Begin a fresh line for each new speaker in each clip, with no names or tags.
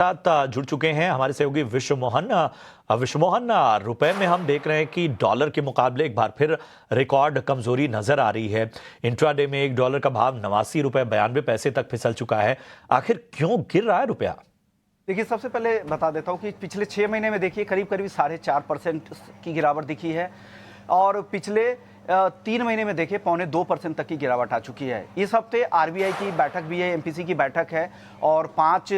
साथ जुड़ चुके हैं हमारे सहयोगी विश्वमोहन। रुपए में हम देख रहे हैं कि डॉलर के मुकाबले एक बार फिर रिकॉर्ड कमजोरी नजर आ रही है। इंट्राडे में एक डॉलर का भाव 89 रुपए 92 पैसे तक फिसल चुका है। आखिर क्यों गिर रहा है रुपया?
देखिए, सबसे पहले बता देता हूं कि पिछले 6 महीने में देखिए करीब करीब 4.5% की गिरावट दिखी है और पिछले 3 महीने में देखिए 1.25% तक की गिरावट आ चुकी है। इस हफ्ते आरबीआई की बैठक भी है, एमपीसी की बैठक है और 5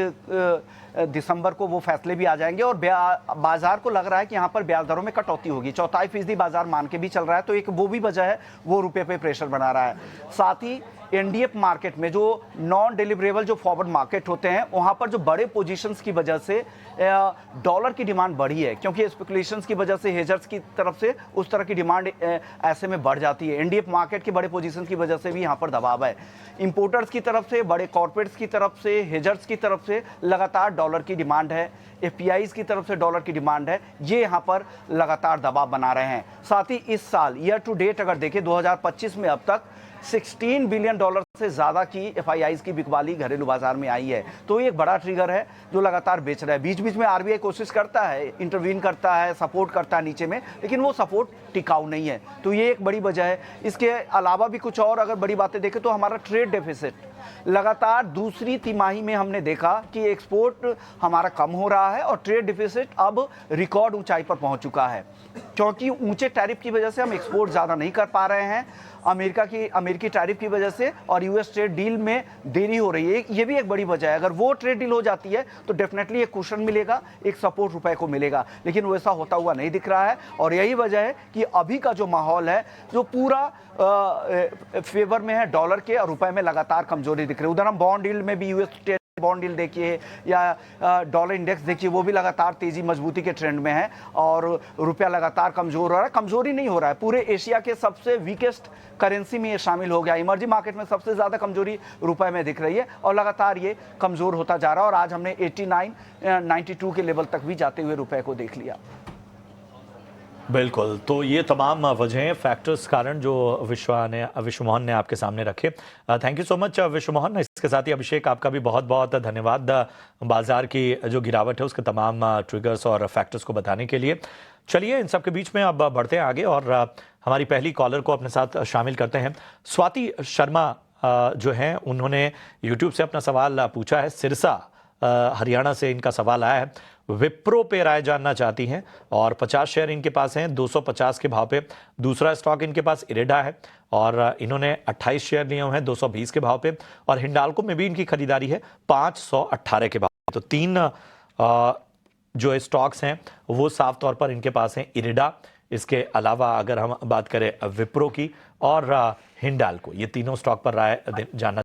दिसंबर को वो फैसले भी आ जाएंगे और बाजार को लग रहा है कि यहाँ पर ब्याज दरों में कटौती होगी। 4.25% बाजार मान के भी चल रहा है, तो एक वो भी वजह है, वो रुपये पे प्रेशर बना रहा है। साथ ही एनडीएफ मार्केट में जो नॉन डिलीवरेबल जो फॉरवर्ड मार्केट होते हैं, वहां पर जो बड़े पोजीशंस की वजह से डॉलर की डिमांड बढ़ी है, क्योंकि स्पेकुलेशंस की वजह से हेजर्स की तरफ से उस तरह की डिमांड ऐसे में बढ़ जाती है। एनडीएफ मार्केट के बड़े पोजीशंस की वजह से भी यहाँ पर दबाव है। इंपोर्टर्स की तरफ से, बड़े कॉर्पोरेट्स की तरफ से, हेजर्स की तरफ से लगातार डॉलर की डिमांड है, एफपीआईज की तरफ से डॉलर की डिमांड है, ये यहाँ पर लगातार दबाव बना रहे हैं। साथ ही इस साल ईयर टू डेट अगर देखें 2025 में अब तक 16 बिलियन डॉलर से ज्यादा की एफआईआईज की बिकवाली घरेलू बाजार में आई है, तो ये एक बड़ा ट्रिगर है जो लगातार बेच रहा है। बीच बीच में आरबीआई कोशिश करता है, इंटरवीन करता है, सपोर्ट करता है नीचे में, लेकिन वो सपोर्ट टिकाऊ नहीं है, तो ये एक बड़ी वजह है। इसके अलावा भी कुछ और अगर बड़ी बातें देखें तो हमारा ट्रेड डेफिसिट लगातार दूसरी तिमाही में हमने देखा कि एक्सपोर्ट हमारा कम हो रहा है और ट्रेड डेफिसिट अब रिकॉर्ड ऊंचाई पर पहुंच चुका है, क्योंकि ऊंचे टैरिफ की वजह से हम एक्सपोर्ट ज़्यादा नहीं कर पा रहे हैं अमेरिकी टैरिफ की वजह से, और यूएस ट्रेड डील में देरी हो रही है, ये भी एक बड़ी वजह है। अगर वो ट्रेड डील हो जाती है तो डेफिनेटली एक कुशन मिलेगा, एक सपोर्ट रुपए को मिलेगा, लेकिन वैसा होता हुआ नहीं दिख रहा है। और यही वजह है कि अभी का जो माहौल है जो पूरा फेवर में है डॉलर के, और रुपए में लगातार कमजोरी दिख रही है। उधर हम बॉन्ड डील में भी यूएस बॉन्ड डील देखिए या डॉलर इंडेक्स देखिए, वो भी लगातार तेजी मजबूती के ट्रेंड में है और रुपया लगातार कमजोर हो रहा है। कमजोरी नहीं हो रहा है, पूरे एशिया के सबसे वीकेस्ट करेंसी में ये शामिल हो गया। इमर्जिंग मार्केट में सबसे ज्यादा कमजोरी रुपए में दिख रही है और लगातार ये कमजोर होता जा रहा है और आज हमने 89-92 के लेवल तक भी जाते हुए रुपए को देख लिया।
बिल्कुल, तो ये तमाम वजहें, फैक्टर्स, कारण जो विश्वमोहन ने आपके सामने रखे। Thank you so much Vishwamohan. इसके साथ ही अभिषेक, आपका भी बहुत बहुत धन्यवाद बाजार की जो गिरावट है उसके तमाम ट्रिगर्स और फैक्टर्स को बताने के लिए। चलिए, इन सब के बीच में अब बढ़ते हैं आगे और हमारी पहली कॉलर को अपने साथ शामिल करते हैं। स्वाति शर्मा जो हैं, उन्होंने यूट्यूब से अपना सवाल पूछा है। सिरसा हरियाणा से इनका सवाल आया है। विप्रो पे राय जानना चाहती हैं और 50 शेयर इनके पास हैं 250 के भाव पे। दूसरा स्टॉक इनके पास इरेडा है और इन्होंने 28 शेयर लिए हुए हैं 220 के भाव पे, और हिंडाल्को में भी इनकी खरीदारी है 518 के भाव पे। तो 3 जो स्टॉक्स हैं वो साफ तौर पर इनके पास हैं। इरेडा, इसके अलावा अगर हम बात करें विप्रो की और हिंडाल्को, ये तीनों स्टॉक पर राय जानना